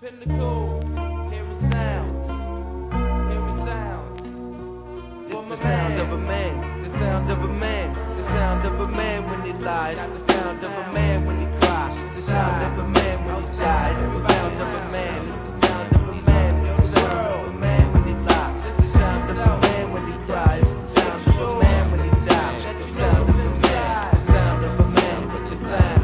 Pinnacle, hearing sounds, hearing sounds. It's the sound of a man, the sound of a man, the sound of a man when he lies, the sound of a man when he cries, the sound of a man when he dies, the sound of a man, it's the sound of a man, it's the sound of a man when he lies, the sound of a man when he cries, the sound of a man when he dies, the sound of a man, the sound of a man with the sound.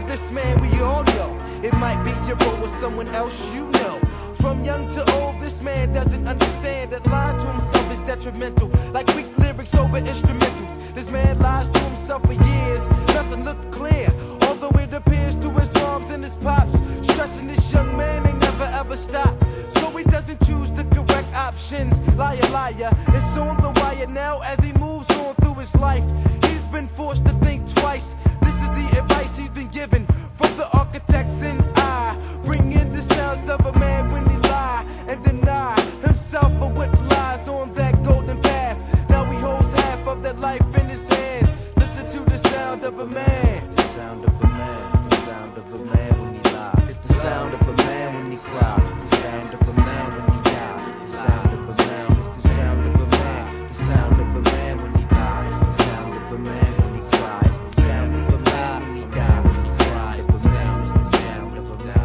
This man we all know, it might be your bro or someone else you know. From young to old, this man doesn't understand that lying to himself is detrimental. Like weak lyrics over instrumentals. This man lies to himself for years, nothing looked clear. Although it appears to his moms and his pops, stressing this young man ain't never ever stop. So he doesn't choose the correct options. Liar, liar, it's on the wire now as he moves on through his life. He's been forced to think twice. This is the advice he's been given from the architects and I. Bring in the sounds of a man when he lie and deny himself for what lies on that golden path. Now he holds half of that life in his hands. Listen to the sound of a man. The sound of a man, the sound of a man when he lies. It's the sound of a man when he cries. The sound of a man when he dies. The sound of a man, it's the sound of a man. The sound of a man when he dies. The sound of a man when he cries. The sound of a man when he dies. The sound of a man, it's the sound of a man.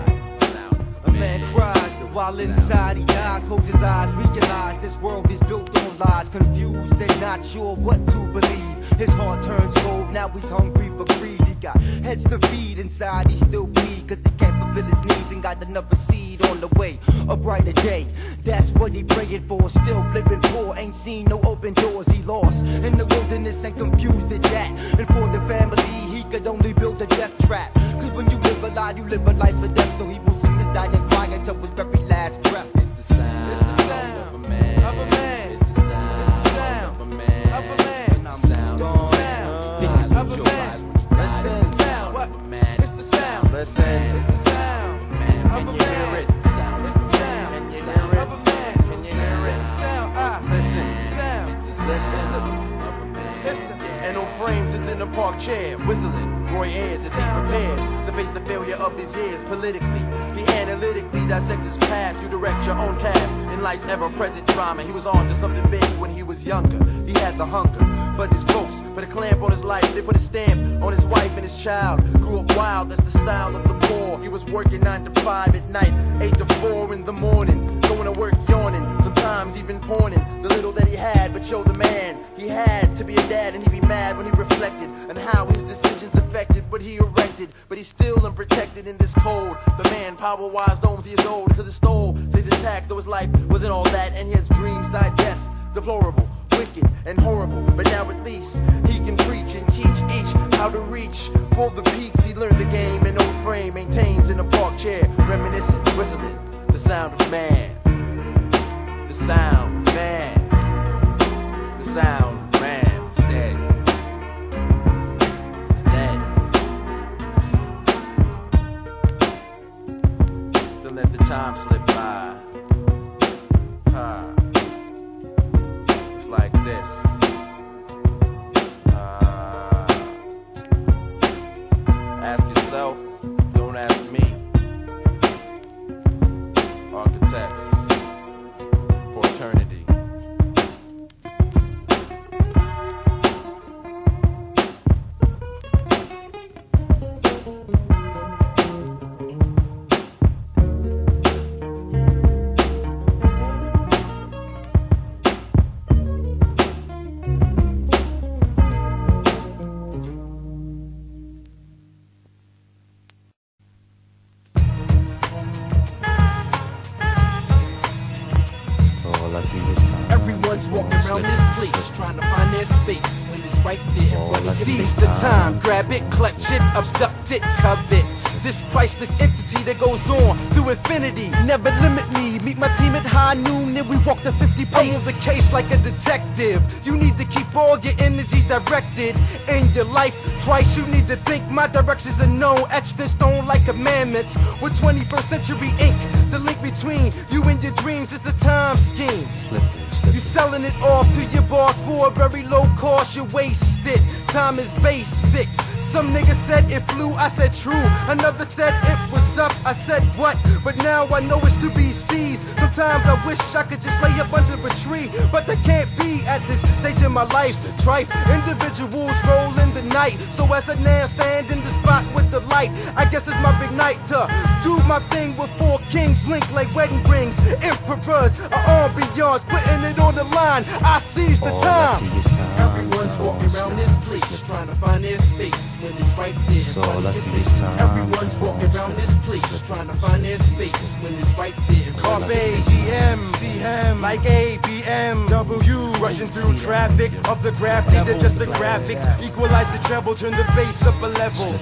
A man cries while inside he dies. Close his eyes, realize this world is built on lies. Confused and not sure what to believe. His heart turns cold, now he's hungry for greed. He got heads to feed, inside he still bleed. Cause he can't fulfill his needs and got another seed on the way. A brighter day, that's what he praying for. Still living poor, ain't seen no open doors. He lost in the wilderness and confused at that. And for the family, he could only build a death trap. Cause when you live a lie, you live a life for death. So he will sing this dying cry until his very last breath. It's the sound, it's the sound of a man, of a man. It's the sound, it's the sound of a man, of a man. It's the sound, it's the sound of a man. Listen, it's the sound, what? It's the sound, listen, it's the sound of a man. It's the sound, it's the sound of a man. It's the sound, listen, it's the sound, listen, it's the. And on frames, it's in the park chair, whistling. Roy Ayers as he prepares to face the failure of his years politically. He analytically dissects his past. You direct your own cast in life's ever-present drama. He was on to something big when he was younger. He had the hunger, but his folks put a clamp on his life. They put a stamp on his wife and his child. Grew up wild, that's the style of the poor. He was working 9 to 5 at night, 8 to 4 in the morning. Going to work yawning, sometimes even pawning the little that he had, but showed the man he had to be a dad. And he'd be mad when he reflected on how his decisions affected what he erected. But he's still unprotected in this cold. The man, power-wise, knows he is old, cause his soul stays intact, though his life wasn't all that. And he has dreams died deaths, deplorable, wicked, and horrible. But now at least he can preach and teach each how to reach for the peaks. He learned the game in old frame, maintains in a park chair, reminiscent, whistling the sound of man. The sound of man. The sound of man is dead. It's dead. Don't let the time slip by. It's like this. Ask yourself, don't ask me. Architects for eternity. Everyone's walking around this place, trying to find their space when it's right there. Seize the time, grab it, clutch it, abduct it, covet. This priceless entity that goes on through infinity. Never limit me. Meet my team at high noon, then we walk the 50 pace. I'm on the case like a detective. You need to keep all your energies directed in your life. twice, you need to think. My directions are known, etched in stone like commandments. With 21st century ink, the link between you and your dreams is a time scheme. You selling it off to your boss for a very low cost, you wasted. Time is basic. Some nigga said it flew, I said true. Another said it was up, I said what? But now I know it's to be seized. Sometimes I wish I could just lay up under a tree, but that can't be at this stage in my life. Trife, individuals roll in the night. So as I now stand in the spot with the light, I guess it's my big night to do my thing with 4 kings linked like wedding rings. Emperors are on beyonds, putting it on the line. I seize the time. Everyone's walking around this place trying to find their space when it's right there. So all I see is time. Everyone's walking around this place trying to find their space when it's right there. Carpe GM, CM, like ABM, W, rushing through traffic of the graph, neither just the graphics. Equalize the treble, turn the bass up a level.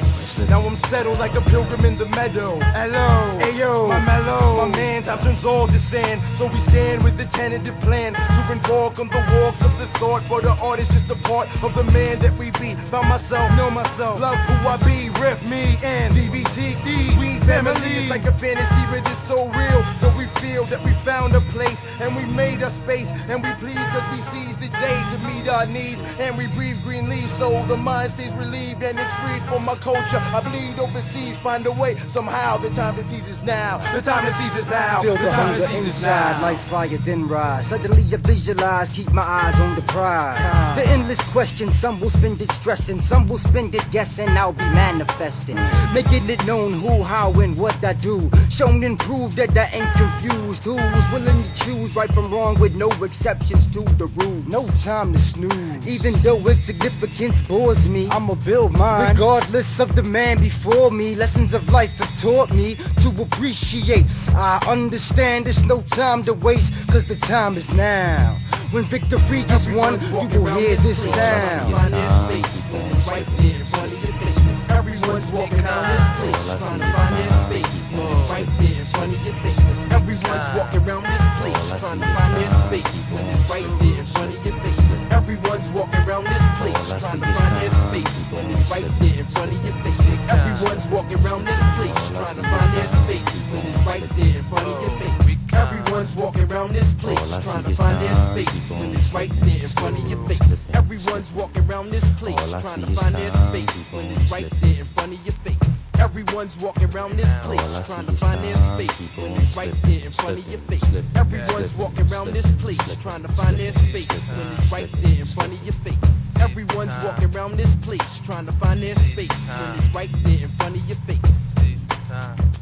Now I'm settled like a pilgrim in the meadow. Hello, ayo, my mellow, my man, time turns all to sand. So we stand with the tentative plan to embark on the walks of the thought. For the art is just a part of the man that we be. Found myself, know myself, love who I be, riff me and DVTE. We family, it's like a fantasy, but it's so real. So we feel that we found a place and we made a space, and we please cause we seize the day to meet our needs, and we breathe green leaves so the mind stays relieved and it's freed from my culture. I bleed overseas, find a way somehow. The time to seize is now. The time to seize is now. Feel The the time to hunger seize is inside now. like fire then rise. Suddenly I visualize, keep my eyes on the prize. The endless questions, some will spend it stressing, some will spend it guessing. I'll be manifesting, making it known who, how, and what I do. Shown and proved that I ain't confused. Who was willing to choose right from wrong with no exceptions to the rule. No time to snooze. Even though insignificance bores me, I'ma build mine regardless of the man before me. Lessons of life have taught me to appreciate. I understand there's no time to waste, cause the time is now. When victory is won, you will hear this sound. Find their space when it's right there in front of your face. Everyone's walking around this place trying to find their space when it's right there in front of your face. Everyone's walking around this place trying to find their space when it's right there in front of your face. Everyone's walking around this place trying to find their space when it's right there in front of your face. Everyone's walking around this place trying to find their space when it's right there in front of your face. Everyone's walking around this place trying to find their space when it's right there in front of your face. Everyone's walking around this place trying to find their space when it's right there in front of your face. Everyone's walking around this place trying to find their space when it's right there in front of your face. Everyone's walking around this place trying to find their space when it's right there in front of your face. Everyone's walking around this place trying to find their space when it's right there in front of your face.